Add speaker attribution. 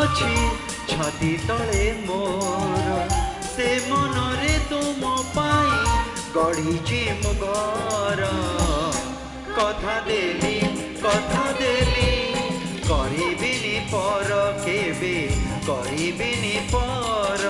Speaker 1: ଅଛି ଛାତି ତଳେ ମୋର ସେ ମନରେ ତୁମ ପାଇଁ ଗଢ଼ିଛି ମୁଁ ଘର କଥା ଦେଲି କରିବିନି ପର କେବେ କରିବିନି ପର